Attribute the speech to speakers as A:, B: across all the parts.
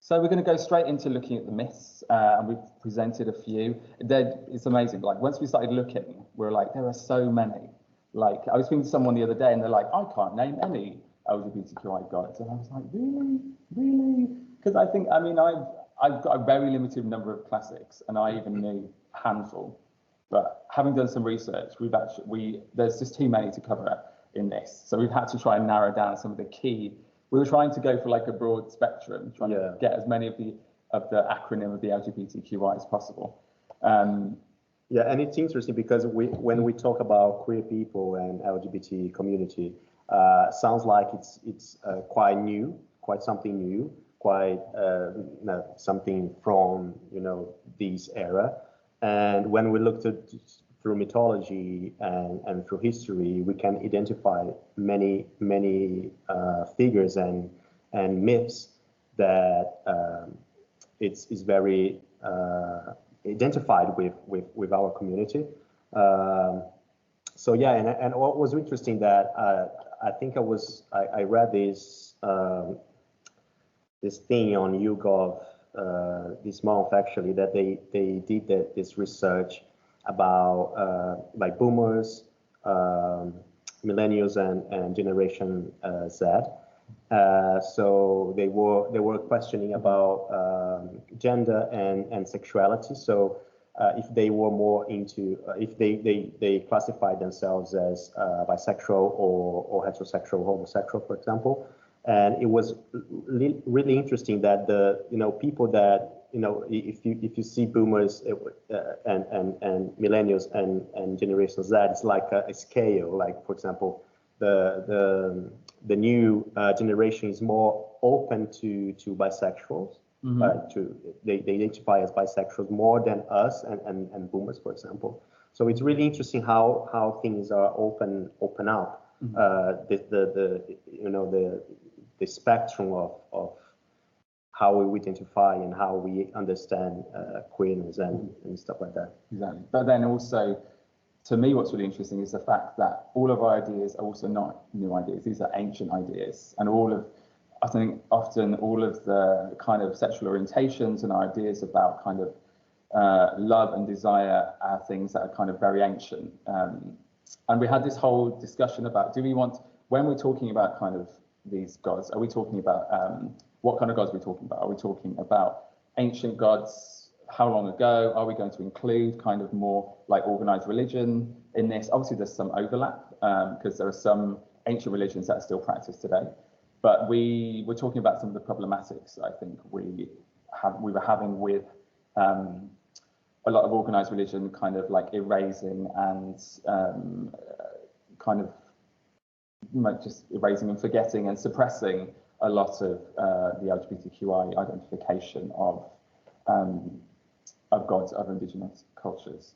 A: So we're going to go straight into looking at the myths, and we've presented a few. It's amazing. Like once we started looking, we're like, there are so many. Like I was speaking to someone the other day, and they're like, I can't name any LGBTQI gods, and I was like, really? Because I think, I mean, I've got a very limited number of classics, and I even knew a handful. But having done some research, there's just too many to cover in this, so we've had to try and narrow down some of the key. We were trying to go for like a broad spectrum, trying to get as many of the acronym of the LGBTQI as possible.
B: Yeah, and it's interesting because when we talk about queer people and LGBT community, sounds like it's quite new, quite something new, quite something from this era. And when we looked at through mythology and through history, we can identify many figures and myths that is very identified with our community. So yeah, and what was interesting that I think I read this thing on YouGov this month actually, that they did this research about like boomers, millennials, and Generation Z. So they were questioning about gender and sexuality. So if they were more into, if they classified themselves as bisexual or heterosexual, homosexual, for example. And it was really interesting that the people that if you see boomers and millennials and Generation Z, it's like a scale. Like for example, the new generation is more open to bisexuals. They identify as bisexuals more than us and boomers, for example. So it's really interesting how things are open up. The spectrum of how we identify and how we understand queerness and stuff like that.
A: Exactly. But then also, to me, what's really interesting is the fact that all of our ideas are also not new ideas. These are ancient ideas, and I think often all of the kind of sexual orientations and ideas about kind of love and desire are things that are kind of very ancient. And we had this whole discussion about, when we're talking about kind of these gods, are we talking about, what kind of gods are we talking about? Are we talking about ancient gods? How long ago? Are we going to include kind of more like organized religion in this? Obviously, there's some overlap because there are some ancient religions that are still practiced today. But we were talking about some of the problematics I think we were having with a lot of organized religion kind of like erasing and kind of just erasing and forgetting and suppressing a lot of the LGBTQI identification of gods of indigenous cultures.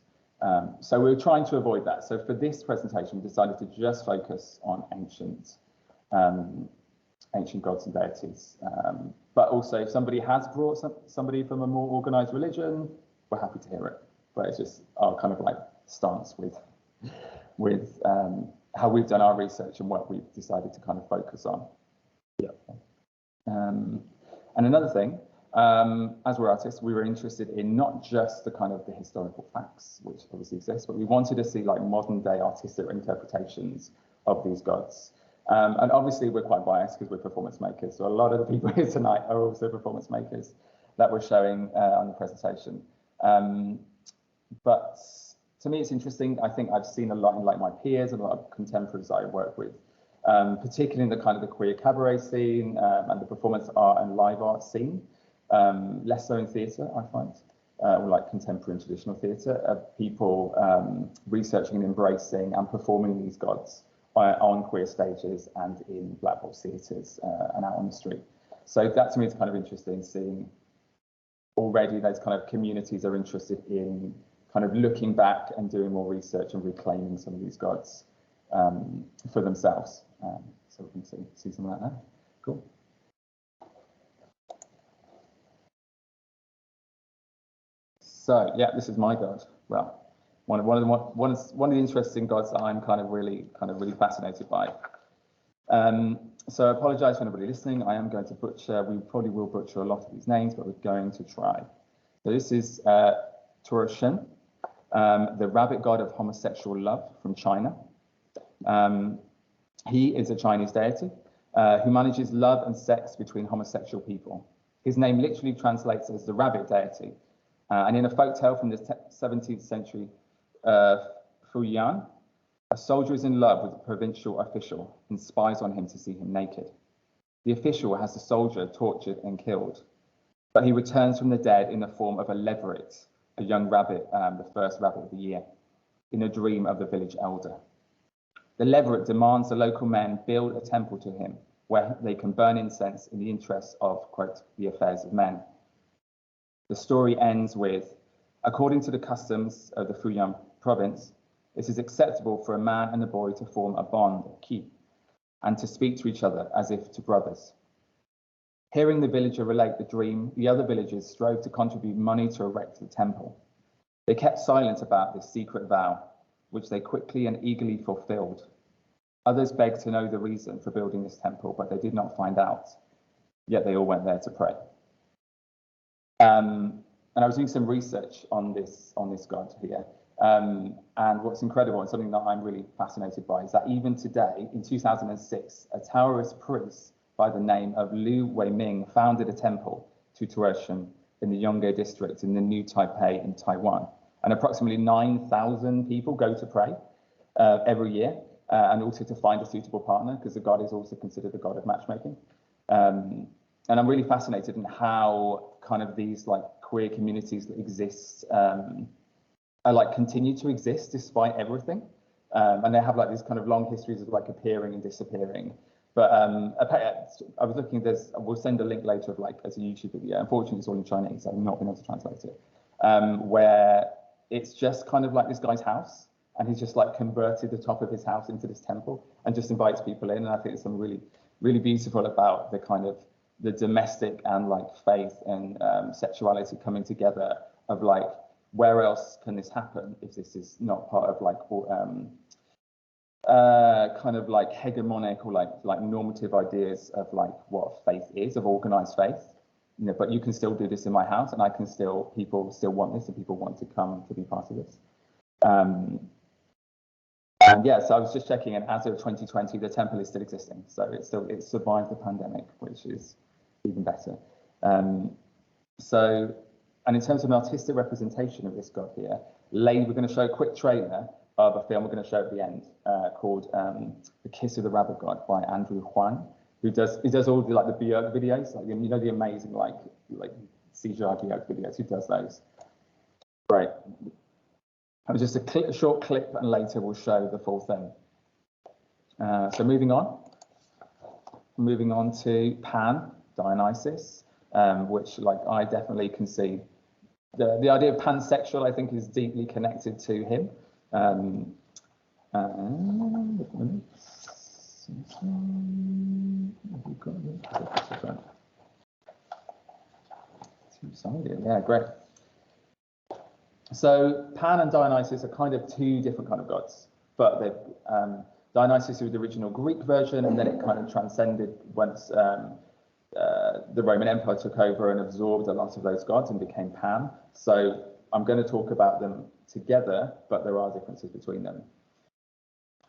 A: So we were trying to avoid that. So for this presentation, we decided to just focus on ancient gods and deities. But also, if somebody has brought somebody from a more organized religion, we're happy to hear it. But it's just our kind of like stance with how we've done our research and what we've decided to kind of focus on.
B: Yeah.
A: And another thing, as we're artists, we were interested in not just the kind of the historical facts, which obviously exist, but we wanted to see like modern day artistic interpretations of these gods. And obviously we're quite biased because we're performance makers. So a lot of the people here tonight are also performance makers that we're showing on the presentation. But to me, it's interesting. I think I've seen a lot in like my peers and a lot of contemporaries I work with, particularly in the kind of the queer cabaret scene and the performance art and live art scene. Less so in theatre, I find, or like contemporary and traditional theatre, of people researching and embracing and performing these gods on queer stages and in black box theatres and out on the street. So that to me is kind of interesting, seeing already those kind of communities are interested in kind of looking back and doing more research and reclaiming some of these gods for themselves. So we can see some of that now. Cool. So yeah, this is my god. Well, one of the interesting gods that I'm kind of really fascinated by. So I apologize for anybody listening. I am going to butcher, we probably will butcher a lot of these names, but we're going to try. So this is Suppression, the rabbit god of homosexual love from China. He is a Chinese deity who manages love and sex between homosexual people. His name literally translates as the rabbit deity. And in a folktale from the 17th century, Fujian, a soldier is in love with a provincial official and spies on him to see him naked. The official has the soldier tortured and killed, but he returns from the dead in the form of a leveret, a young rabbit, the first rabbit of the year, in a dream of the village elder. The leveret demands the local men build a temple to him where they can burn incense in the interests of, quote, the affairs of men. The story ends with, according to the customs of the Fujian province, it is acceptable for a man and a boy to form a bond, qi, and to speak to each other as if to brothers. Hearing the villager relate the dream, the other villagers strove to contribute money to erect the temple. They kept silent about this secret vow, which they quickly and eagerly fulfilled. Others begged to know the reason for building this temple, but they did not find out, yet they all went there to pray. And I was doing some research on this god here. And what's incredible and something that I'm really fascinated by is that even today, in 2006, a Taoist priest by the name of Liu Weiming founded a temple to Suppression in the Yonghe district in the New Taipei in Taiwan. And approximately 9,000 people go to pray every year and also to find a suitable partner, because the god is also considered the god of matchmaking. And I'm really fascinated in how kind of these like queer communities that exist are like continue to exist despite everything, and they have like these kind of long histories of like appearing and disappearing. But I was looking. We'll send a link later of like as a YouTube video. Unfortunately, it's all in Chinese, so I've not been able to translate it. Where it's just kind of like this guy's house, and he's just like converted the top of his house into this temple and just invites people in. And I think there's something really, really beautiful about the kind of the domestic and like faith and sexuality coming together of like, where else can this happen if this is not part of like kind of like hegemonic or like normative ideas of like what faith is, of organized faith, you know, but you can still do this in my house, and people still want this, and people want to come to be part of this. And yeah, so I was just checking, and as of 2020, the temple is still existing, so it survived the pandemic, which is even better. And in terms of an artistic representation of this god here, we're going to show a quick trailer of a film we're going to show at the end called The Kiss of the Rabbit God by Andrew Huang, who does all the like the Björk videos, like, you know, the amazing like CGI Björk videos. Who does those? Great. It was just a short clip, and later we'll show the full thing. So moving on to Pan, Dionysus, which like I definitely can see. The idea of pansexual, I think, is deeply connected to him. Yeah, great. So Pan and Dionysus are kind of two different kind of gods, but Dionysus was the original Greek version, and then it kind of transcended once the Roman Empire took over and absorbed a lot of those gods and became Pan. So I'm going to talk about them together, but there are differences between them.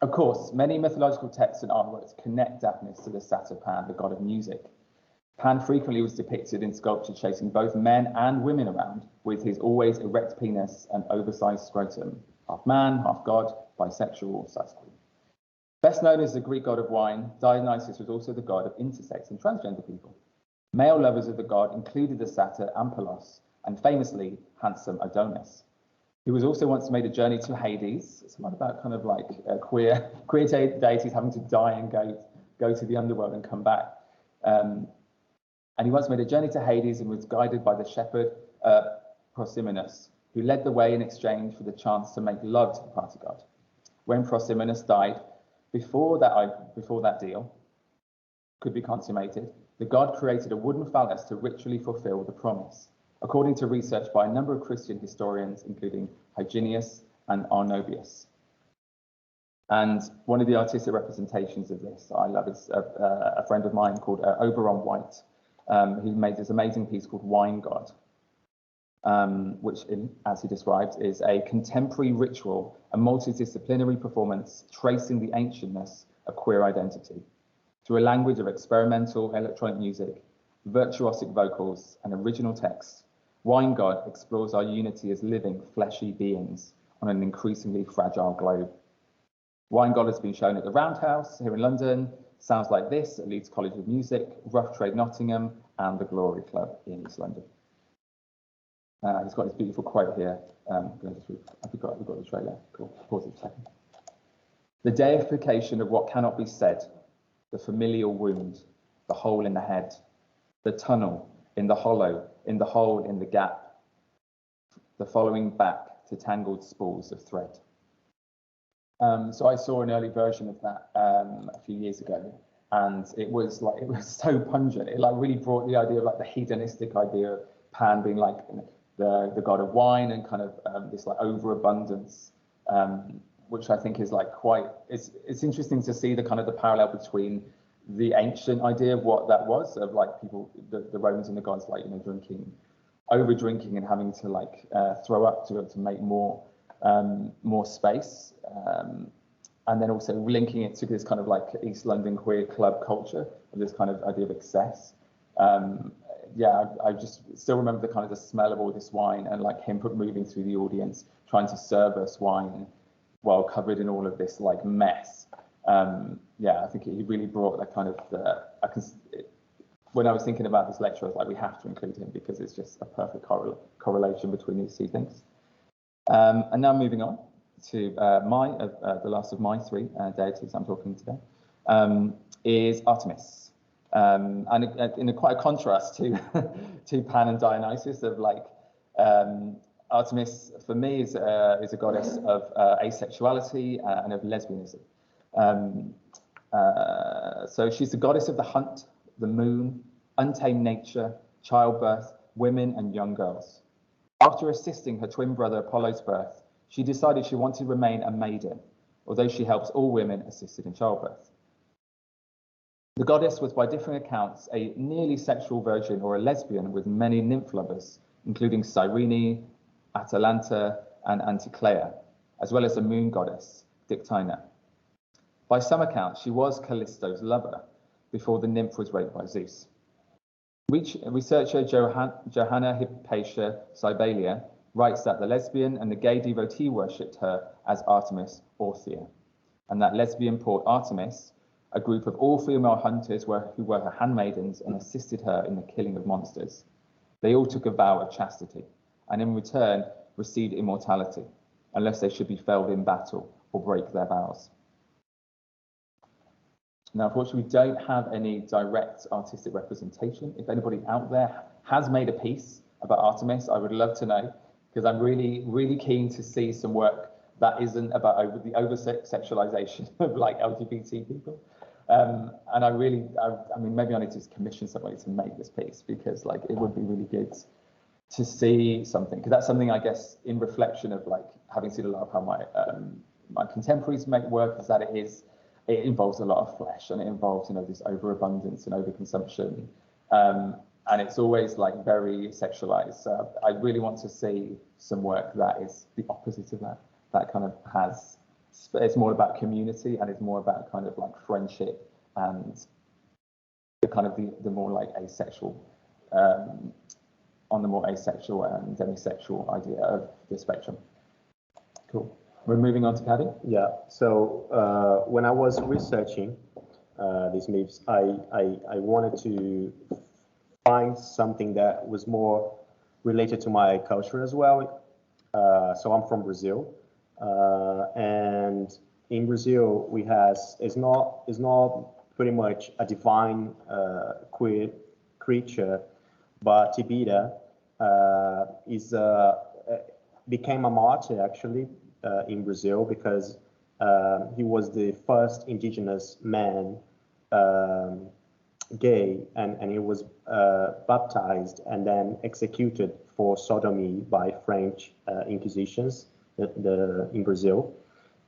A: Of course, many mythological texts and artworks connect Daphnis to the satyr Pan, the god of music. Pan frequently was depicted in sculpture chasing both men and women around, with his always erect penis and oversized scrotum. Half man, half god, bisexual, sasquatch. Best known as the Greek god of wine, Dionysus was also the god of intersex and transgender people. Male lovers of the god included the satyr Ampelos and famously handsome Adonis. He was also once made a journey to Hades. It's not about kind of like queer deities having to die and go to the underworld and come back. And he once made a journey to Hades and was guided by the shepherd Proximinus, who led the way in exchange for the chance to make love to the party god. When Proximinus died, before that deal could be consummated, the god created a wooden phallus to ritually fulfill the promise, according to research by a number of Christian historians, including Hyginus and Arnobius. And one of the artistic representations of this I love is a friend of mine called Oberon White, who made this amazing piece called Wine God, which, as he describes, is a contemporary ritual, a multidisciplinary performance tracing the ancientness of queer identity through a language of experimental electronic music, virtuosic vocals, and original texts. Wine God explores our unity as living, fleshy beings on an increasingly fragile globe. Wine God has been shown at the Roundhouse here in London, Sounds Like This at Leeds College of Music, Rough Trade Nottingham, and the Glory Club in East London. He's got this beautiful quote here. I forgot we've got the trailer. Cool. Pause it a second. The deification of what cannot be said, the familial wound, the hole in the head, the tunnel in the hollow, in the hole in the gap, the following back to tangled spools of thread. So I saw an early version of that a few years ago, and it was so pungent. It really brought the idea of the hedonistic idea of Pan being the god of wine and kind of this overabundance, which I think is quite. It's interesting to see the kind of the parallel between the ancient idea of what that was, of people, the Romans and the gods, drinking, over drinking, and having to throw up to be able to make more space, and then also linking it to this kind of East London queer club culture of this kind of idea of excess. I just still remember the kind of the smell of all this wine and him moving through the audience, trying to serve us wine while covered in all of this mess. I think he really brought that kind of when I was thinking about this lecture, I was we have to include him because it's just a perfect correlation between these two things. And now moving on to the last of my three deities I'm talking today, is Artemis. And in quite a contrast to to Pan and Dionysus, of Artemis for me is a goddess of asexuality and of lesbianism. So she's the goddess of the hunt, the moon, untamed nature, childbirth, women and young girls. After assisting her twin brother Apollo's birth, she decided she wanted to remain a maiden, although she helps all women assisted in childbirth. The goddess was, by different accounts, a nearly sexual virgin or a lesbian with many nymph lovers, including Cyrene, Atalanta, and Anticlea, as well as a moon goddess, Dictyna. By some accounts, she was Callisto's lover before the nymph was raped by Zeus. Researcher Johanna Hypatia Sibalia writes that the lesbian and the gay devotee worshipped her as Artemis or Thea, and that lesbian Port Artemis, a group of all female hunters who were her handmaidens and assisted her in the killing of monsters. They all took a vow of chastity, and in return received immortality, unless they should be felled in battle or break their vows. Now, unfortunately, we don't have any direct artistic representation. If anybody out there has made a piece about Artemis, I would love to know, because I'm really, really keen to see some work that isn't about the over-sexualization of LGBT people. And I mean, maybe I need to commission somebody to make this piece, because it would be really good to see something, because that's something, I guess, in reflection of having seen a lot of how my contemporaries make work, is that it involves a lot of flesh, and it involves this overabundance and overconsumption, and it's always very sexualized. So I really want to see some work that is the opposite of that. That kind of it's more about community, and it's more about kind of friendship, and the kind of the more asexual, on the more asexual and demisexual idea of the spectrum. Cool. We're moving on to Paddy.
B: Yeah. So when I was researching these myths, I wanted to find something that was more related to my culture as well. So I'm from Brazil, and in Brazil it's not pretty much a divine queer creature, but Tibida became a martyr actually. In Brazil, because he was the first indigenous man gay, and he was baptized and then executed for sodomy by French Inquisitions in Brazil.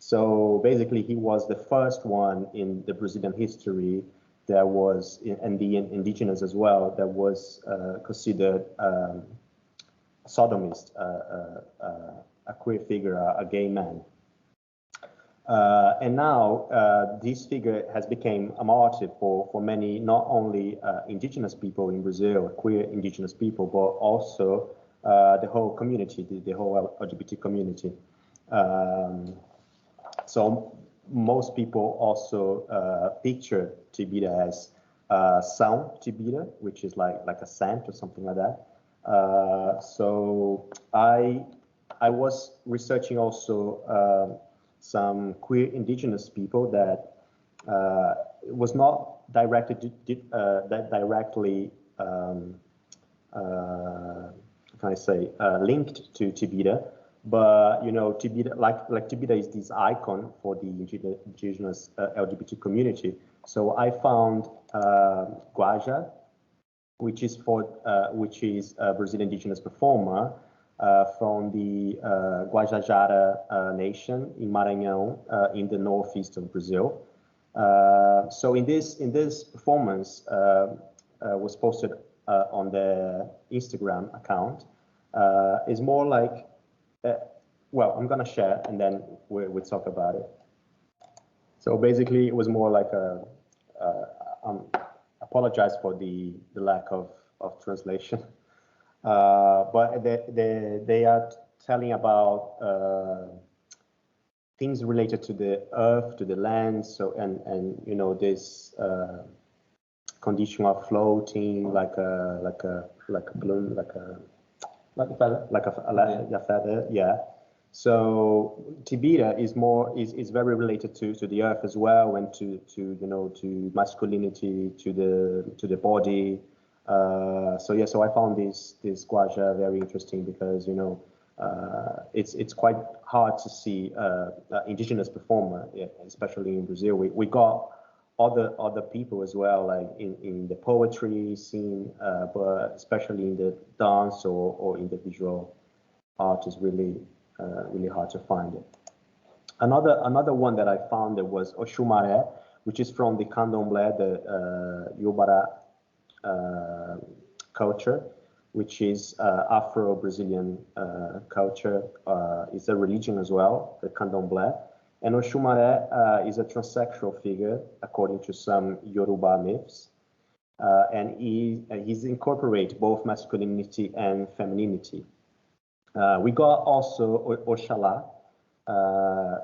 B: So basically, he was the first one in the Brazilian history that was, and the indigenous as well, that was considered sodomist, a queer figure, a gay man. And now this figure has become a martyr for many, not only indigenous people in Brazil, queer indigenous people, but also the whole community, the whole LGBT community. So most people also picture Tibira as São Tibira, which is like a saint or something like that. So I was researching also some queer indigenous people that was not directly linked to Tibira, but you know, Tibira, like Tibira is this icon for the indigenous LGBT community. So I found Guaja, which is a Brazilian indigenous performer from the Guajajara nation in Maranhão, in the northeast of Brazil. So in this performance was posted on the Instagram account. Is more like, well, I'm gonna share and then we'll talk about it. So basically, it was more like apologize for the lack of translation. But they are telling about things related to the earth, to the land. So and you know, this condition of floating like a balloon, like a feather, yeah. So Tibira is very related to the earth as well, and to you know, to masculinity, to the body. So yeah, so I found this Guaja very interesting because, you know, it's quite hard to see indigenous performer, especially in Brazil. We got other people as well, like in the poetry scene, but especially in the dance or in the visual art is really hard to find it. Another one that I found that was Oxumaré, which is from the Candomblé, the Yobara culture, which is Afro-Brazilian culture. It's a religion as well, the Candomblé. And Oxumaré is a transsexual figure, according to some Yoruba myths. And he's incorporate both masculinity and femininity. We got also Oxalá,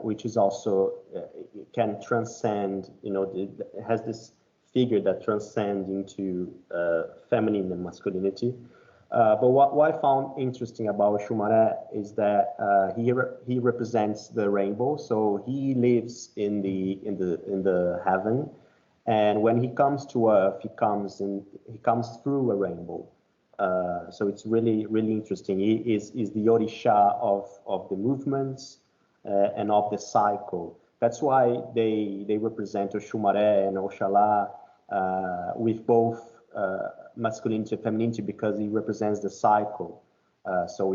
B: which is also can transcend, you know, has this figure that transcends into feminine and masculinity. But what I found interesting about Oxumaré is that he represents the rainbow. So he lives in the heaven, and when he comes to earth, he comes through a rainbow. So it's really interesting. He is the Orisha of the movements and of the cycle. That's why they represent Oxumaré and Oxalá with both masculinity and femininity, because he represents the cycle. So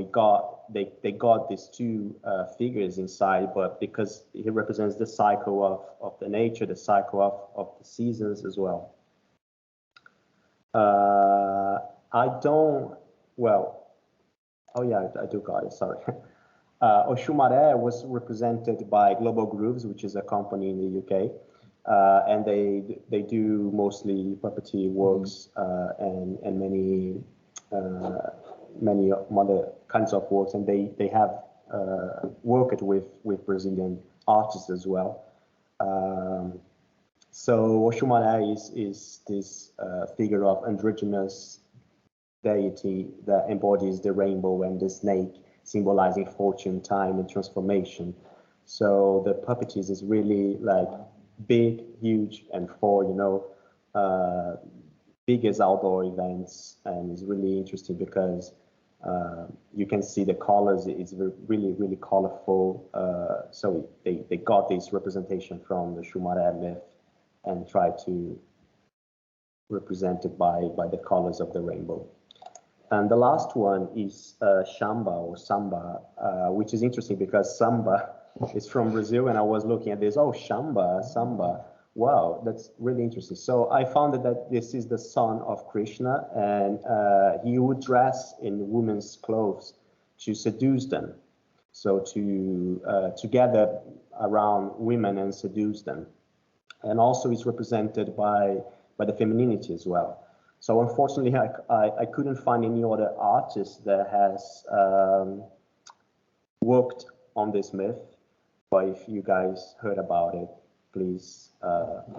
B: they got these two figures inside, but because he represents the cycle of the nature, the cycle of the seasons as well. I do got it, sorry. Oxumaré was represented by Global Grooves, which is a company in the UK. And they do mostly puppetry works and many other kinds of works, and they have worked with Brazilian artists as well. So Oxumaré is this figure of androgynous deity that embodies the rainbow and the snake, symbolizing fortune, time, and transformation. So the puppetry is really like big, huge, and for, you know, biggest outdoor events, and it's really interesting because you can see the colors. It's really colorful. So they got this representation from the Oxumaré myth and tried to represent it by the colors of the rainbow. And the last one is Shamba or Samba, which is interesting because Samba is from Brazil, and I was looking at this. Oh, samba. Wow, that's really interesting. So I found that this is the son of Krishna, and he would dress in women's clothes to seduce them. So to gather around women and seduce them. And also it's represented by the femininity as well. So unfortunately, I couldn't find any other artist that has worked on this myth. But if you guys heard about it, please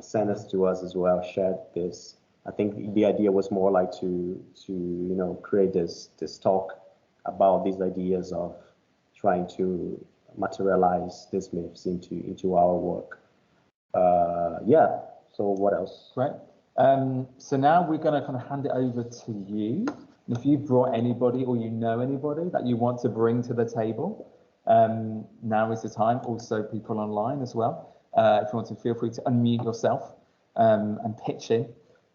B: send us to us as well, share this. I think the idea was more like to create this talk about these ideas of trying to materialize these myths into our work. Yeah, so what else?
A: Great. So now we're going to kind of hand it over to you. And if you've brought anybody or you know anybody that you want to bring to the table, now is the time. Also people online as well. If you want to, feel free to unmute yourself and pitch in.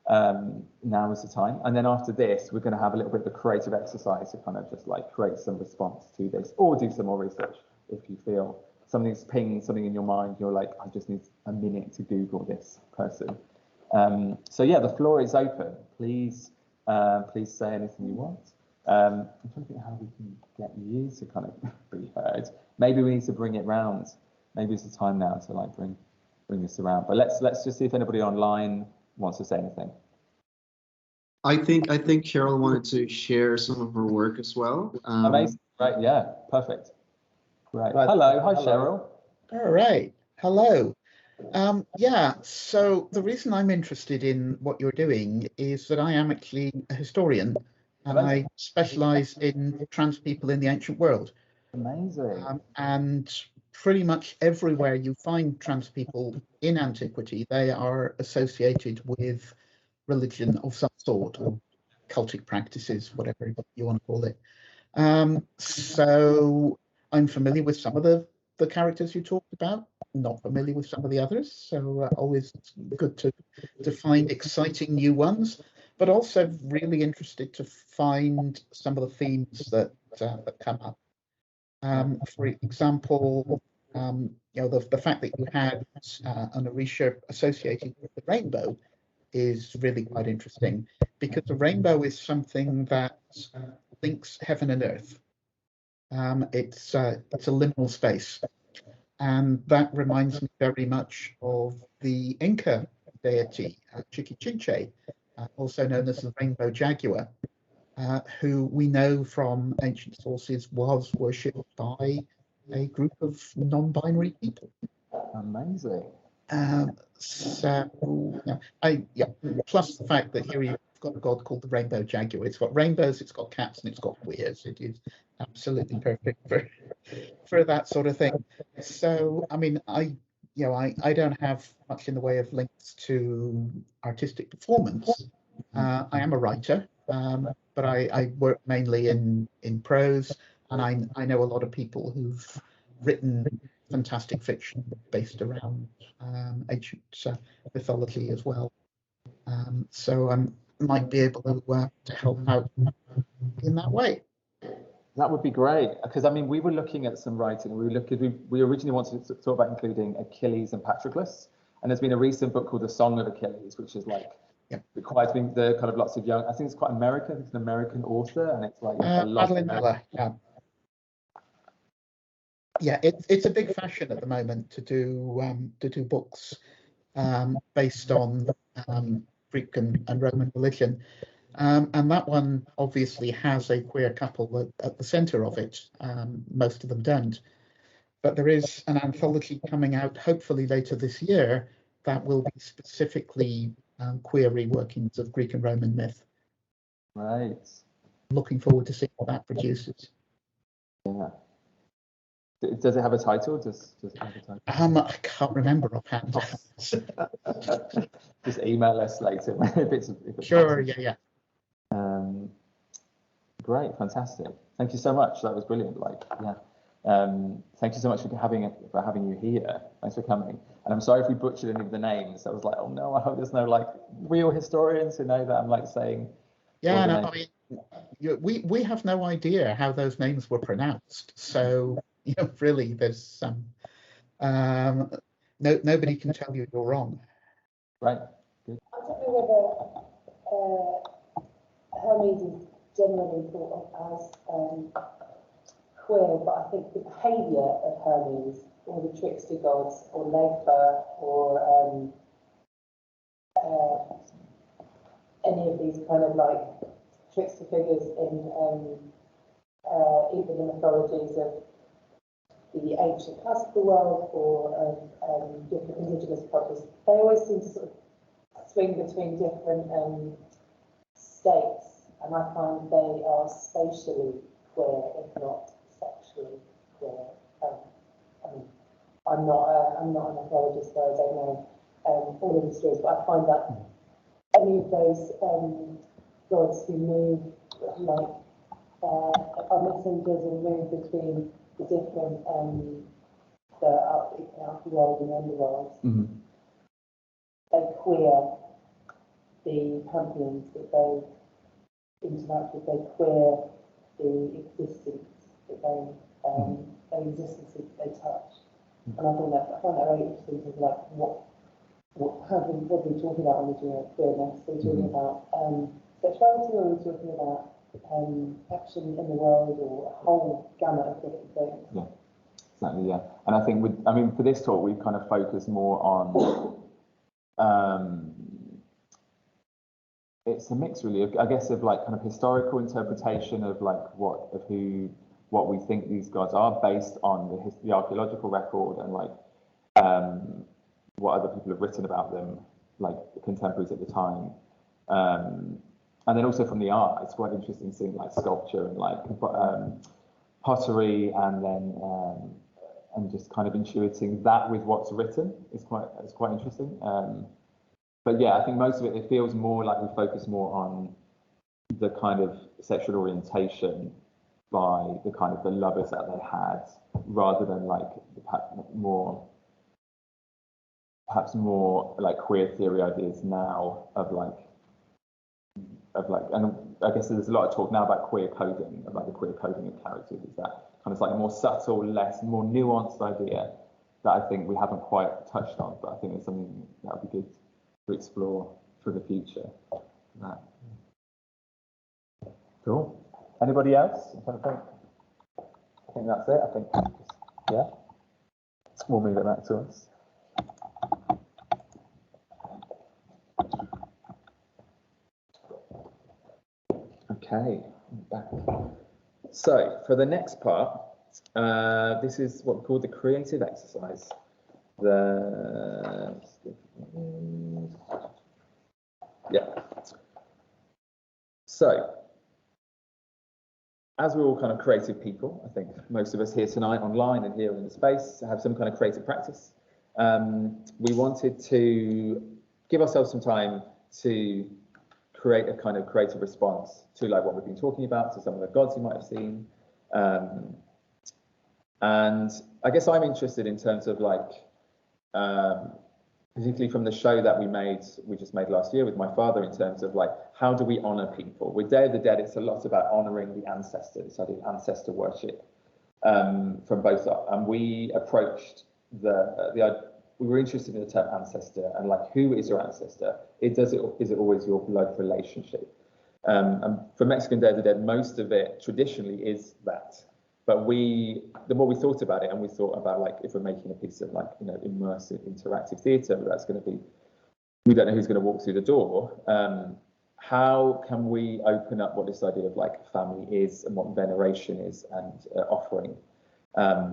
A: Now is the time. And then after this, we're going to have a little bit of a creative exercise to kind of just like create some response to this, or do some more research if you feel something's pinged something in your mind. You're like, I just need a minute to Google this person. So yeah, the floor is open. Please say anything you want. I'm trying to think how we can get you to kind of be heard. Maybe we need to bring it round. Maybe it's the time now to like bring this around. But let's just see if anybody online wants to say anything.
C: I think Cheryl wanted to share some of her work as well.
A: Amazing. Right. Yeah. Perfect. Right. Hello. Hi, Cheryl.
D: All right. Hello. Yeah. So the reason I'm interested in what you're doing is that I am actually a historian, and I specialize in trans people in the ancient world.
A: Amazing.
D: And pretty much everywhere you find trans people in antiquity, they are associated with religion of some sort, or cultic practices, whatever you want to call it. So I'm familiar with some of the characters you talked about, not familiar with some of the others. So always good to find exciting new ones, but also really interested to find some of the themes that come up. For example, the fact that you had an Orisha associated with the rainbow is really quite interesting, because the rainbow is something that links heaven and earth. It's a liminal space, and that reminds me very much of the Inca deity Chiquichinche, also known as the rainbow jaguar, who we know from ancient sources was worshipped by a group of non-binary people.
A: Amazing.
D: Plus the fact that here you've got a god called the rainbow jaguar. It's got rainbows, it's got cats, and it's got queers. It is absolutely perfect for that sort of thing. So I mean, I don't have much in the way of links to artistic performance. I am a writer, but I work mainly in prose, and I know a lot of people who've written fantastic fiction based around ancient mythology as well. So I might be able to help out in that way.
A: That would be great, because I mean, we were looking at some writing. We originally wanted to talk about including Achilles and Patroclus, and there's been a recent book called The Song of Achilles, which is like requires being the kind of lots of young. I think it's quite American. I think it's an American author, and it's like a lot.
D: Madeline Miller, yeah. It's a big fashion at the moment to do books based on Greek and Roman religion. And that one obviously has a queer couple at the center of it. Most of them don't. But there is an anthology coming out, hopefully later this year, that will be specifically queer reworkings of Greek and Roman myth.
A: Right.
D: Looking forward to seeing what that produces.
A: Yeah. Does it have a title? Does it have a title?
D: I can't remember offhand.
A: Just email us later if it's
D: sure. Yeah.
A: Great, fantastic. Thank you so much. That was brilliant. Thank you so much for having you here. Thanks for coming. And I'm sorry if we butchered any of the names. I was like, oh no, I hope there's no like real historians who know that I'm like saying.
D: Yeah, no, I mean, we have no idea how those names were pronounced. So really, there's Nobody can tell you you're wrong.
A: Right.
E: I don't know whether Hermes is generally thought of as queer, but I think the behaviour of Hermes, or the trickster gods, or Legba, or any of these kind of like trickster figures in either the mythologies of the ancient classical world or different indigenous cultures, they always seem to sort of swing between different states, and I find they are spatially queer, if not sexually queer. I mean, I'm not a mythologist, so I don't know all of the stories, but I find that any of those gods who move like are messengers and move between the different the world and the underworld, they queer the pantheons that they interact with, they queer the existence that they existences that they touch. And I find that very interesting, because like what are we talking about when we're doing queerness? Are we talking about sexuality, or are we talking about action in the world, or a whole gamut of different things?
A: Yeah, exactly. Yeah, and I think for this talk we kind of focus more on it's a mix really, I guess, of like kind of historical interpretation of like what we think these gods are, based on the archaeological record and like what other people have written about them, like the contemporaries at the time. And then also from the art, it's quite interesting seeing like sculpture and like pottery, and then and just kind of intuiting that with what's written is quite interesting. But yeah, I think most of it feels more like we focus more on the kind of sexual orientation by the kind of the lovers that they had, rather than like perhaps more like queer theory ideas now of like, and I guess there's a lot of talk now about queer coding, about the queer coding of characters. Is that kind of like a more subtle, more nuanced idea that I think we haven't quite touched on, but I think it's something that would be good to explore for the future. Cool. Anybody else? I think that's it. I think, yeah. We'll move it back to us. Okay, back. So for the next part, this is what we call the creative exercise. So, as we're all kind of creative people, I think most of us here tonight, online and here in the space, have some kind of creative practice. We wanted to give ourselves some time to create a kind of creative response to like what we've been talking about, to some of the gods you might have seen. And I guess I'm interested in terms of like, particularly from the show that we just made last year with my father, in terms of like, how do we honor people? With Day of the Dead, it's a lot about honoring the ancestors, so the ancestor worship from both sides. And we approached we were interested in the term ancestor, and like, who is your ancestor? Is it always your blood relationship? And for Mexican Day of the Dead, most of it traditionally is that. But the more we thought about it, and we thought about like, if we're making a piece of like, immersive interactive theatre, that's going to be, we don't know who's going to walk through the door. How can we open up what this idea of like family is, and what veneration is, and offering?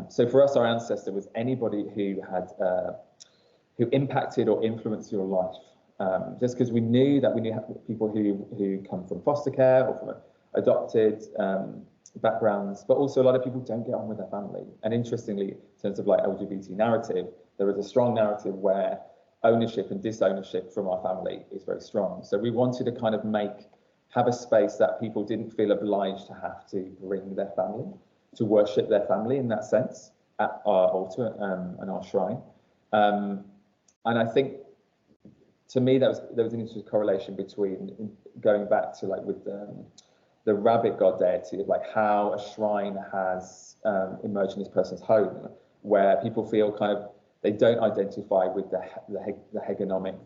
A: So for us, our ancestor was anybody who had who impacted or influenced your life. Just because we knew people who come from foster care or from adopted backgrounds, but also a lot of people don't get on with their family. And interestingly, in terms of like LGBT narrative, there is a strong narrative where ownership and disownership from our family is very strong. So we wanted to kind of have a space that people didn't feel obliged to have to bring their family, to worship their family in that sense at our altar and our shrine. And I think, to me, there was an interesting correlation between going back to like with the rabbit god deity, of like how a shrine has emerged in this person's home, where people feel kind of They don't identify with the hegemonic,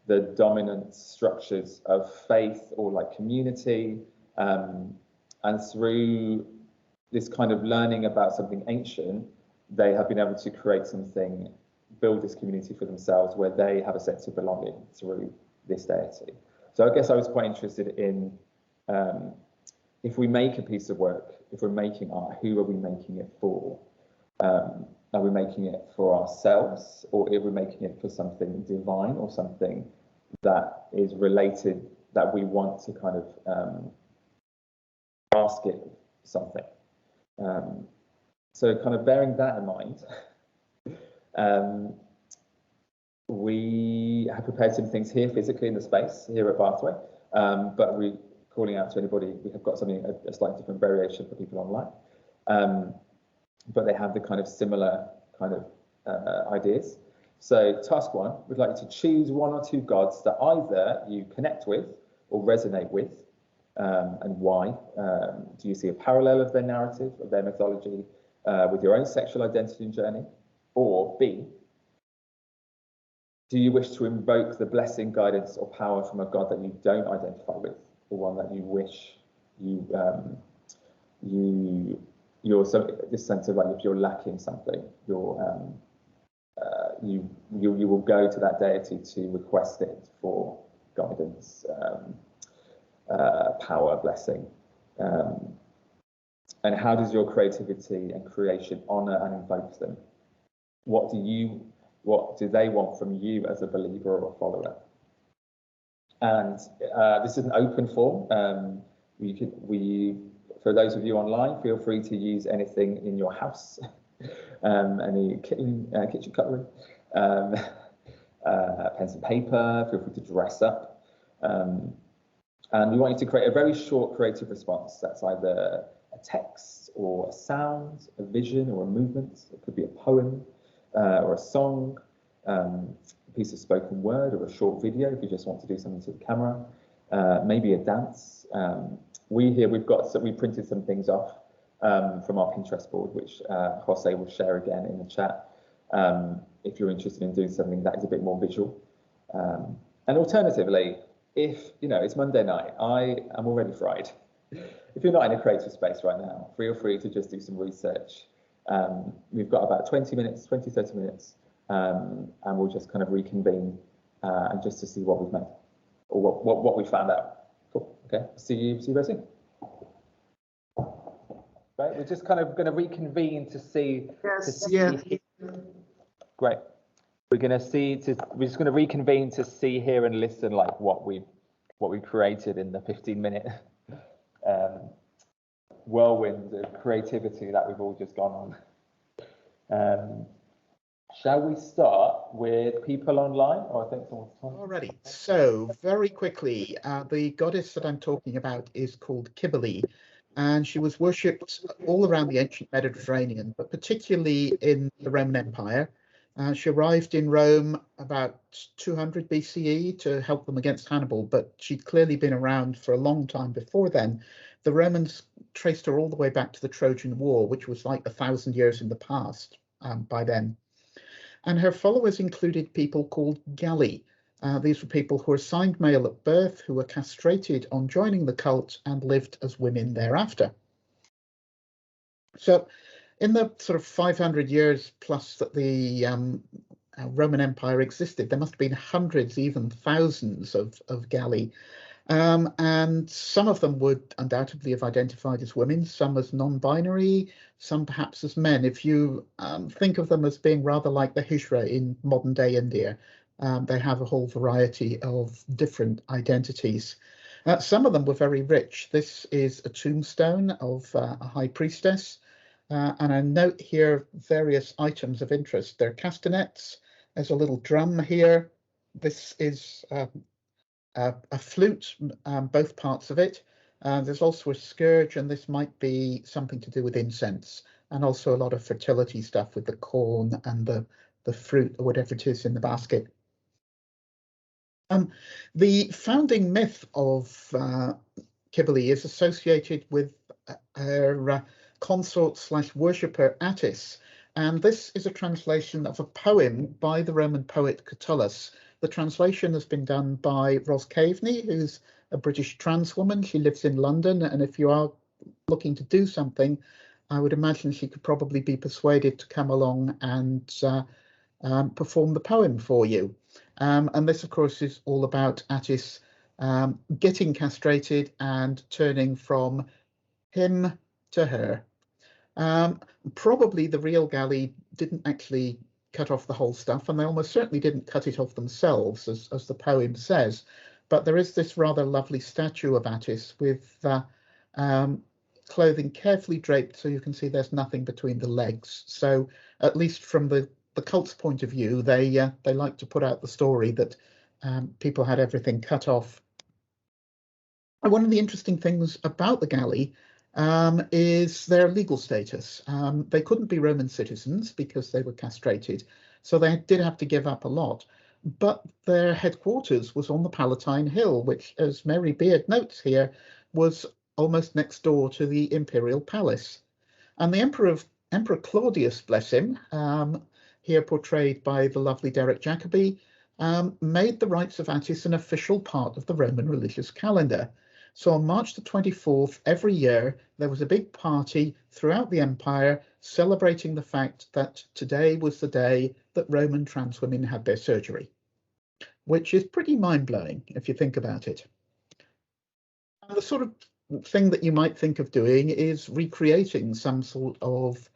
A: the dominant structures of faith or like community. And through this kind of learning about something ancient, they have been able to create something, build this community for themselves where they have a sense of belonging through this deity. So I guess I was quite interested in, if we make a piece of work, if we're making art, who are we making it for? Are we making it for ourselves, or are we making it for something divine or something that is related, that we want to kind of ask it something? So kind of bearing that in mind, we have prepared some things here physically in the space here at Bathway, but we're calling out to anybody. We have got something, a slightly different variation for people online, but they have the kind of similar kind of ideas. So task one, we'd like you to choose one or two gods that either you connect with or resonate with, and why. Do you see a parallel of their narrative, of their mythology, with your own sexual identity and journey? Or B, do you wish to invoke the blessing, guidance, or power from a god that you don't identify with, or one that you wish you're so, this sense of like, if you're lacking something, you will go to that deity to request it for guidance, power, blessing. And how does your creativity and creation honor and invoke them? What do they want from you as a believer or a follower? And this is an open form. For those of you online, feel free to use anything in your house, any kitchen cutlery, pens and paper. Feel free to dress up. And we want you to create a very short creative response. That's either a text or a sound, a vision or a movement. It could be a poem or a song, a piece of spoken word or a short video if you just want to do something to the camera, maybe a dance. We printed some things off from our Pinterest board, which Jose will share again in the chat, if you're interested in doing something that is a bit more visual. And alternatively, if it's Monday night, I am already fried. If you're not in a creative space right now, feel free to just do some research. We've got about 30 minutes, and we'll just kind of reconvene and just to see what we've made or what we found out. Cool. Okay. See you very soon. Right. We're just kind of going to reconvene to see.
C: Yes.
A: Great. We're just going to reconvene to see, hear, and listen like what we created in the 15-minute whirlwind of creativity that we've all just gone on. Shall we start with people online? Or I think someone's talking.
D: Alrighty. So very quickly, the goddess that I'm talking about is called Cybele, and she was worshipped all around the ancient Mediterranean, but particularly in the Roman Empire. She arrived in Rome about 200 BCE to help them against Hannibal, but she'd clearly been around for a long time before then. The Romans traced her all the way back to the Trojan War, which was like 1,000 years in the past by then. And her followers included people called Galli. These were people who were assigned male at birth, who were castrated on joining the cult and lived as women thereafter. So in the sort of 500 years plus that the Roman Empire existed, there must have been hundreds, even thousands of Galli. And some of them would undoubtedly have identified as women, some as non-binary, some perhaps as men. If you think of them as being rather like the Hijra in modern day India, they have a whole variety of different identities. Some of them were very rich. This is a tombstone of a high priestess. And I note here various items of interest. There are castanets. There's a little drum here. This is a flute, both parts of it. There's also a scourge, and this might be something to do with incense, and also a lot of fertility stuff with the corn and the fruit or whatever it is in the basket. The founding myth of Cybele is associated with her consort / worshipper Attis, And this is a translation of a poem by the Roman poet Catullus. The translation has been done by Ros Caveney, who's a British trans woman. She lives in London, and if you are looking to do something, I would imagine she could probably be persuaded to come along and perform the poem for you. And this, of course, is all about Attis getting castrated and turning from him to her. Probably the real Galli didn't actually cut off the whole stuff, and they almost certainly didn't cut it off themselves, as the poem says. But there is this rather lovely statue of Attis with clothing carefully draped, so you can see there's nothing between the legs. So at least from the cult's point of view, they like to put out the story that people had everything cut off. And one of the interesting things about the Galli is their legal status. They couldn't be Roman citizens because they were castrated, so they did have to give up a lot. But their headquarters was on the Palatine Hill, which, as Mary Beard notes here, was almost next door to the imperial palace. And the Emperor Claudius, bless him, here portrayed by the lovely Derek Jacobi, made the rites of Attis an official part of the Roman religious calendar. So on March the 24th, every year, there was a big party throughout the empire celebrating the fact that today was the day that Roman trans women had their surgery, which is pretty mind-blowing if you think about it. And the sort of thing that you might think of doing is recreating some sort of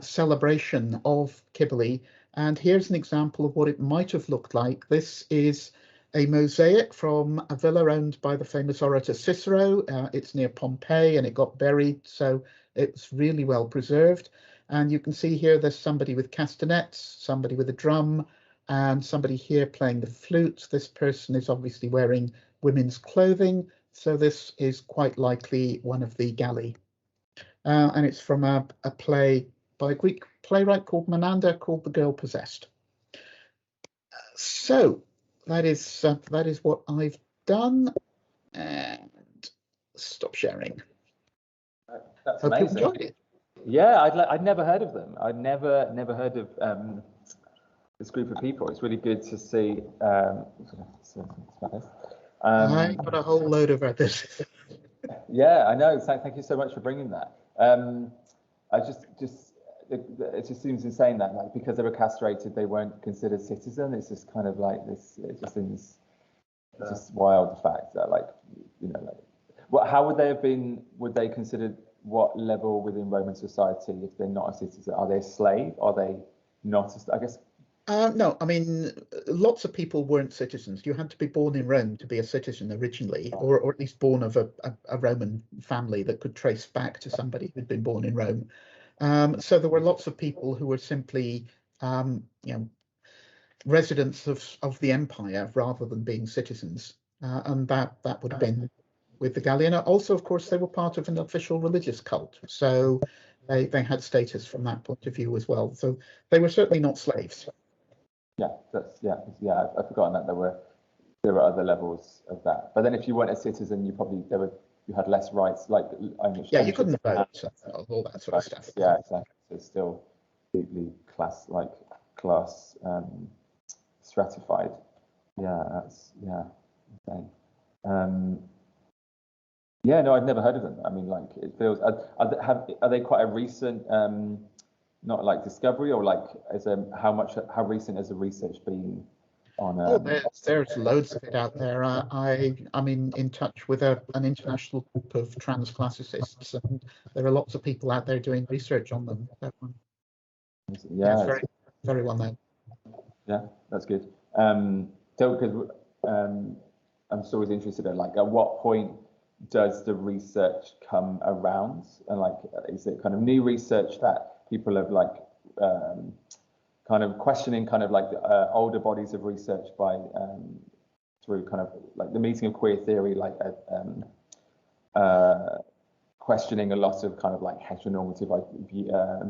D: celebration of Cibele. And here's an example of what it might have looked like. This is a mosaic from a villa owned by the famous orator Cicero. It's near Pompeii and it got buried, so it's really well preserved. And you can see here there's somebody with castanets, somebody with a drum, and somebody here playing the flute. This person is obviously wearing women's clothing, so this is quite likely one of the Galli. And it's from a play by a Greek playwright called Menander called The Girl Possessed. So that is what I've done, and stop sharing.
A: That's
D: Hope
A: amazing.
D: you enjoyed it.
A: Yeah, I'd never heard of them. I'd never heard of this group of people. It's really good to see.
D: I got a whole load of others.
A: Yeah, I know. Thank you so much for bringing that. It just seems insane that, like, because they were castrated, they weren't considered citizen. It's just kind of like this. It just seems just wild, the fact that, like, you know, like, how would they have been? Would they considered what level within Roman society if they're not a citizen? Are they a slave? Are they not? I guess.
D: No, I mean, lots of people weren't citizens. You had to be born in Rome to be a citizen originally, or at least born of a Roman family that could trace back to somebody who'd been born in Rome. So there were lots of people who were simply, you know, residents of the empire rather than being citizens, and that would have been with the Galli. Also, of course, they were part of an official religious cult, so they had status from that point of view as well. So they were certainly not slaves.
A: Yeah, I've forgotten that there were other levels of that. But then, if you weren't a citizen, you had less rights, like
D: you couldn't vote, all that sort of stuff.
A: Yeah, exactly. So it's still deeply class stratified. Yeah, that's okay. Yeah, no, I'd never heard of them. I mean, like, it feels. Are they quite a recent, not like discovery, or like how recent has the research been on?
D: There's loads of it out there. I'm in touch with an international group of trans classicists, and there are lots of people out there doing research on them. Yeah, it's very, very well known.
A: Yeah, that's good. So, because I'm just always interested in, like, at what point does the research come around, and, like, is it kind of new research that people have, like, kind of questioning kind of like older bodies of research by through kind of like the meeting of queer theory, like questioning a lot of kind of like heteronormative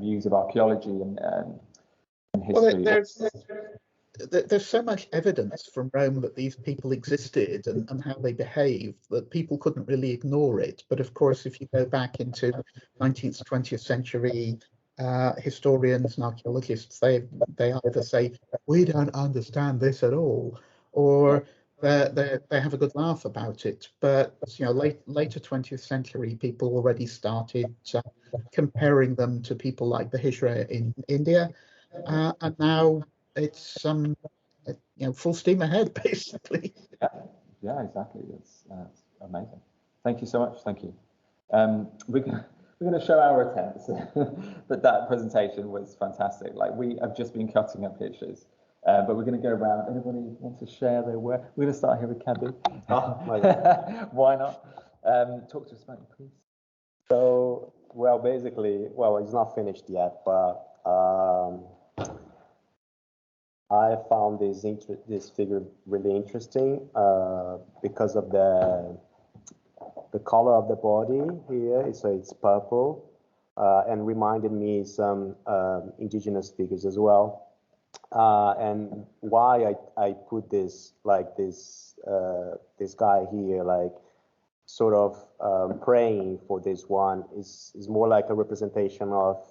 A: views of archaeology and history.
D: Well, there's so much evidence from Rome that these people existed and how they behaved that people couldn't really ignore it. But of course, if you go back into 19th, 20th century historians and archaeologists, they either say we don't understand this at all, or they have a good laugh about it. But later 20th century, people already started comparing them to people like the Hijra in India, and now it's full steam ahead, basically.
A: Yeah, exactly. It's amazing. Thank you so much. Thank you. We're going to show our attempts, but that presentation was fantastic. Like, we have just been cutting up pictures, but we're going to go around. Anybody want to share their work? We're going to start here with Caddy.
B: Oh, my God.
A: Why not? Talk to us about it, please.
B: So, well, basically, well, it's not finished yet, but I found this figure really interesting because of the color of the body here. So it's purple, and reminded me some indigenous figures as well. And why I put this like this guy here, like sort of praying for this one, is more like a representation of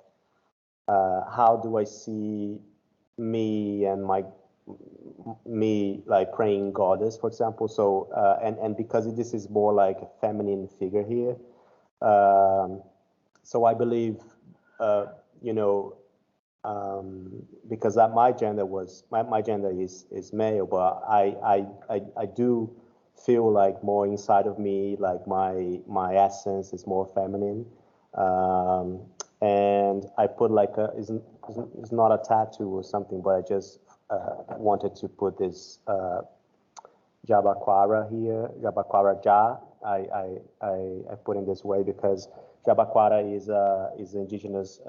B: how do I see me and me like praying goddess, for example. So and because this is more like a feminine figure here, so I believe because my gender is male, but I do feel like more inside of me, like my essence is more feminine. And I put like it's not a tattoo or something, but I just wanted to put this Jabaquara here, Jabaquara Ja. I put in this way because Jabaquara is an indigenous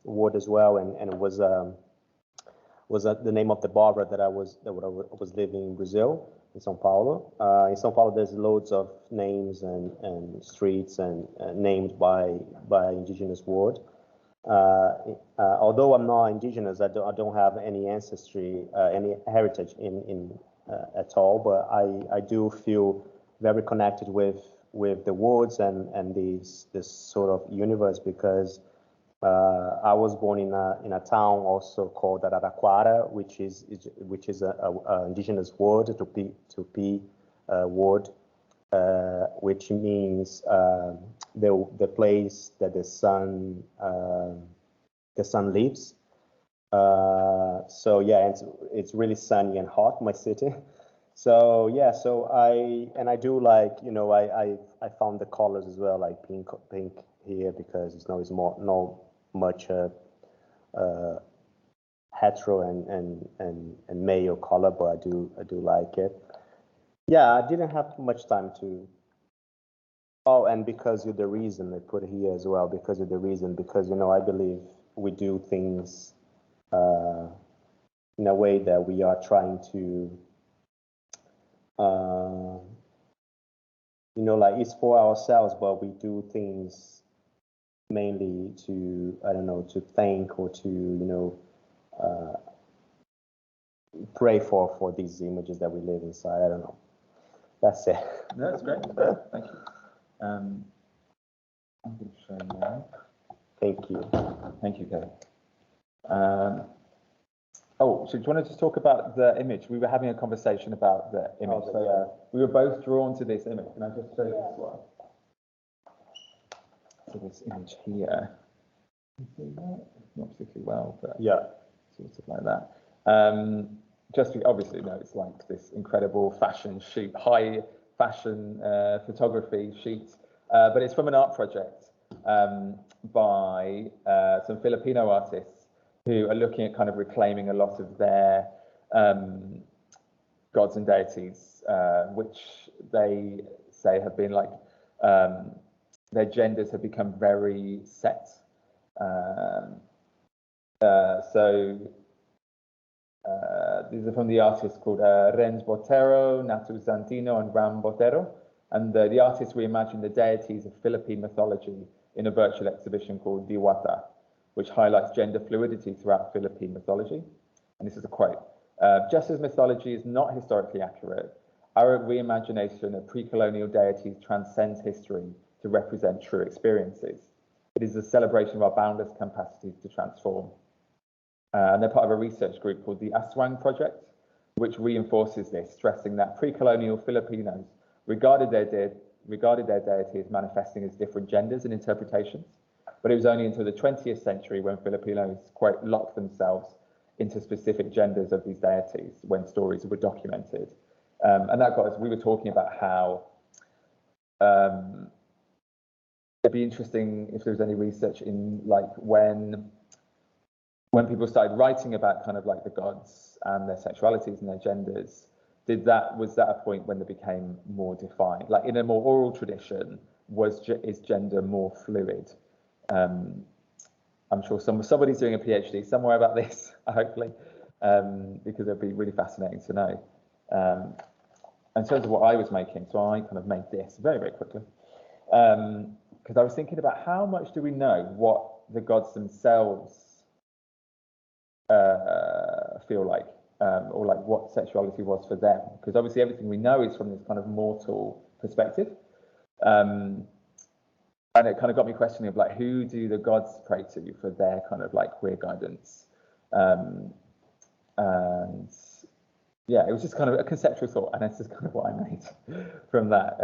B: word as well, and it was the name of the barber that I was living in Brazil, in São Paulo. In São Paulo, there's loads of names and streets and named by indigenous word. Although I'm not indigenous, I don't have any ancestry, any heritage in at all, but I do feel very connected with the words and this sort of universe, because I was born in a town also called Araraquara, which is a indigenous word, Tupi word, which means the place that the sun lives. So yeah, it's really sunny and hot, my city. So yeah, so I do like, I found the colors as well, like pink here, because it's not much hetero and male color, but I do like it. Yeah, I didn't have much time to. Oh, and because of the reason I put here as well, because I believe we do things in a way that we are trying to, like it's for ourselves, but we do things mainly to, I don't know, to thank or to, pray for these images that we live inside. I don't know. That's it.
A: No, that's great. Thank you. I'm going to show you now.
B: Thank you.
A: Thank you, Kevin. So do you want to just talk about the image? We were having a conversation about the image. We were both drawn to this image. Can I just show you this one? So this image here. Not particularly well, but
B: yeah,
A: sort of like that. Just obviously, it's like this incredible fashion shoot, high fashion photography shoot, but it's from an art project by some Filipino artists who are looking at kind of reclaiming a lot of their gods and deities, which they say have been like, their genders have become very set. These are from the artists called Renz Botero, Natu Zantino, and Ram Botero. And the artists reimagined the deities of Philippine mythology in a virtual exhibition called Diwata, which highlights gender fluidity throughout Philippine mythology. And this is a quote. Just as mythology is not historically accurate, our reimagination of pre-colonial deities transcends history to represent true experiences. It is a celebration of our boundless capacity to transform. And they're part of a research group called the Aswang Project, which reinforces this, stressing that pre-colonial Filipinos regarded their deity as manifesting as different genders and interpretations. But it was only until the 20th century when Filipinos, quote, locked themselves into specific genders of these deities when stories were documented. And that got us, we were talking about how it'd be interesting if there was any research in like when people started writing about kind of like the gods and their sexualities and their genders, was that a point when they became more defined? Like in a more oral tradition, is gender more fluid? I'm sure somebody's doing a PhD somewhere about this, hopefully, because it'd be really fascinating to know. In terms of what I was making, so I kind of made this very, very quickly, because I was thinking about how much do we know what the gods themselves feel like, or like what sexuality was for them, because obviously everything we know is from this kind of mortal perspective. And it kind of got me questioning of like, who do the gods pray to for their kind of like queer guidance? And yeah, it was just kind of a conceptual thought, and that's just kind of what I made from that.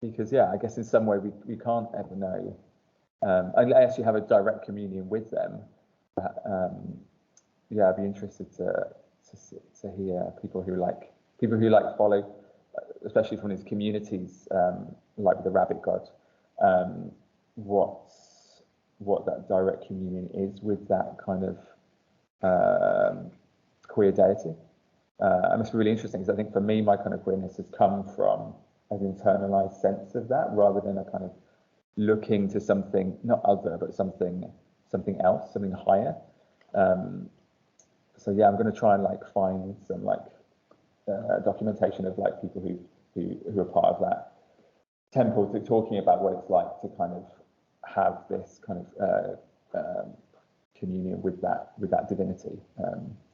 A: Because yeah, I guess in some way we can't ever know unless you have a direct communion with them. Yeah, I'd be interested to hear people who follow, especially from these communities, like the rabbit god, what that direct communion is with that kind of queer deity. And it's really interesting because I think for me, my kind of queerness has come from an internalized sense of that, rather than a kind of looking to something not other, but something else, something higher. So yeah, I'm going to try and like find some like documentation of like people who are part of that temple, talking about what it's like to kind of have this kind of communion with that divinity.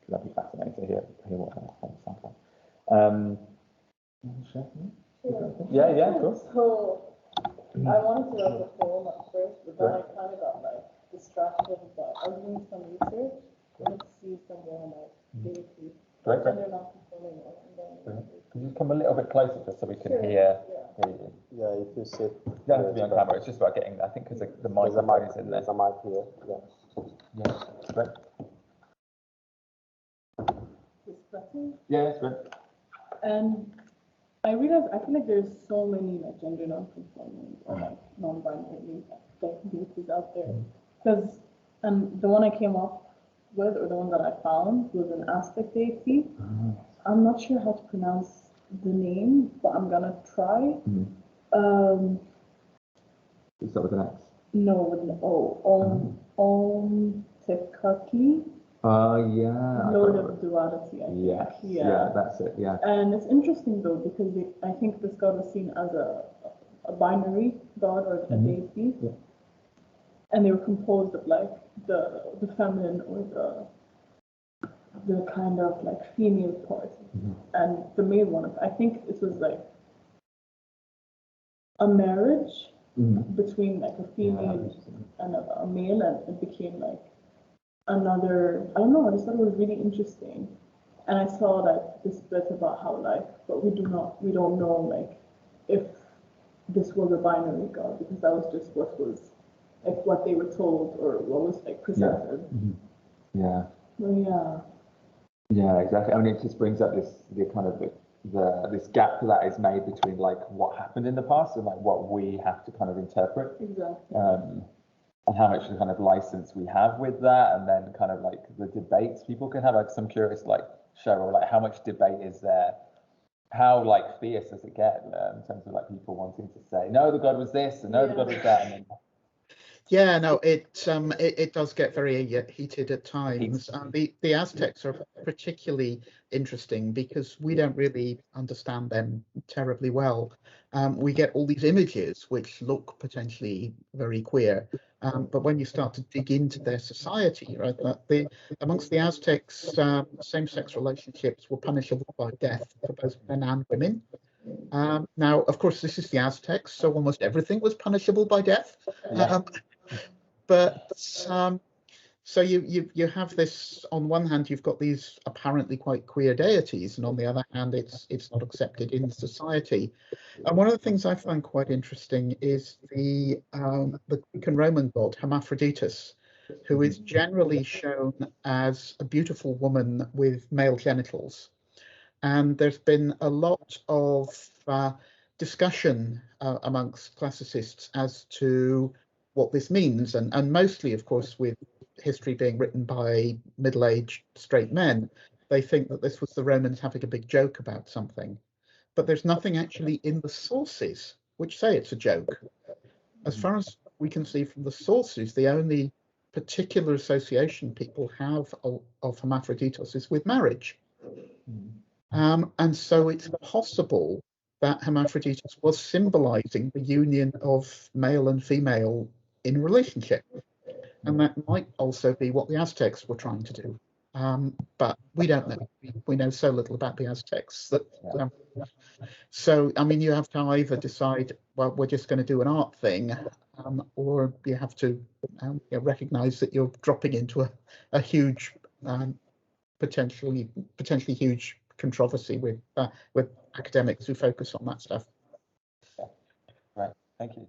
A: That'd be fascinating to hear what that sounds like. Yeah, of course.
F: So I wanted to write the poem at first, but then I kind of got like distracted. But I was doing some research. I wanted to see some more like deities.
A: Great.
F: And they're not performing it.
A: Could you come a little bit closer just so we can hear you?
B: Yeah, if you sit.
A: You don't have to be on camera. It's just about getting. I think because the microphone is in there.
B: There's a mic here. Yeah.
A: Great. Yeah, it's good.
F: And I realized I feel like there's so many like gender non-conforming or like non-binary deities out there. Because the one I came up with, or the one that I found, was an Aztec deity. I'm not sure how to pronounce the name, but I'm gonna try.
A: Is that with an X?
F: No, with an O. Tekaki.
A: Yeah.
F: Lord of Duality, I think.
A: Yes. Yeah, that's it. Yeah.
F: And it's interesting though, because I think this god was seen as a binary god or a deity.
A: Yeah.
F: And they were composed of like the feminine or the kind of like female part. And the male one, I think it was like a marriage between like a female and a male, and it became like another, I don't know, I just thought it was really interesting. And I saw like this bit about how like, but we don't know like if this was a binary god, because that was just what was like what they were told or what was like presented.
A: Yeah.
F: Well,
A: yeah, exactly. I mean, it just brings up this gap that is made between like what happened in the past and like what we have to kind of interpret.
F: Exactly.
A: And how much kind of license we have with that, and then kind of like the debates people can have. Like, some curious, like Cheryl, like how much debate is there? How like fierce does it get in terms of like people wanting to say, no, the god was this, and no, the god was that, and then.
D: Yeah, no, it does get very heated at times. And the Aztecs are particularly interesting because we don't really understand them terribly well. We get all these images which look potentially very queer, but when you start to dig into their society, right, amongst the Aztecs, same-sex relationships were punishable by death for both men and women. Now, of course, this is the Aztecs, so almost everything was punishable by death.
A: Yeah.
D: But so you have this, on one hand, you've got these apparently quite queer deities, and on the other hand, it's not accepted in society. And one of the things I find quite interesting is the Greek and Roman god Hermaphroditus, who is generally shown as a beautiful woman with male genitals. And there's been a lot of discussion amongst classicists as to what this means, and mostly, of course, with history being written by middle-aged straight men, they think that this was the Romans having a big joke about something. But there's nothing actually in the sources which say it's a joke. As far as we can see from the sources, the only particular association people have of Hermaphroditus is with marriage. And so it's possible that Hermaphroditus was symbolizing the union of male and female in a relationship. And that might also be what the Aztecs were trying to do. But we don't know. We know so little about the Aztecs that. So, I mean, you have to either decide, well, we're just going to do an art thing, or you have to recognize that you're dropping into a huge, potentially huge controversy with academics who focus on that stuff.
A: Right. Thank you.